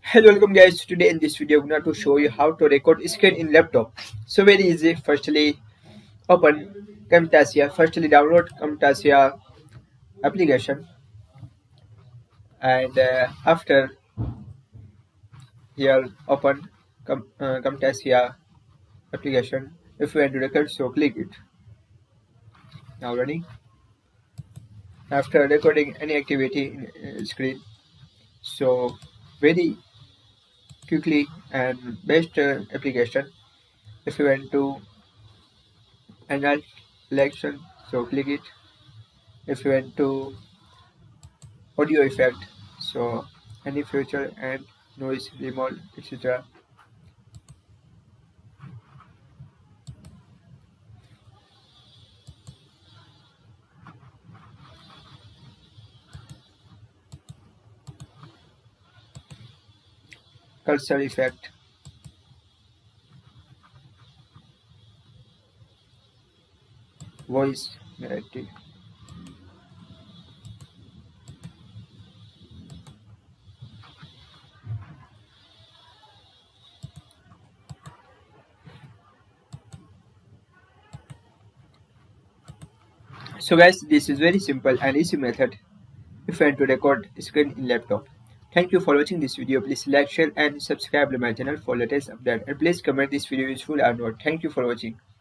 Hello, welcome guys. Today in this video, I'm going to show you how to record screen in laptop. So very easy. Firstly, open Camtasia. Firstly, download Camtasia application, and after here, open Camtasia application. If you want to record, so click it. Now running. After recording any activity in screen, so very quickly and best application. If you want to enhance selection, so click it. If you want to audio effect, so any filter and noise remote, etc. Cursor effect, voice narrative. So guys, this is very simple and easy method if you want to record screen in laptop. Thank you for watching this video. Please like, share and subscribe to my channel for latest update, and please comment this video useful or not. Thank you for watching.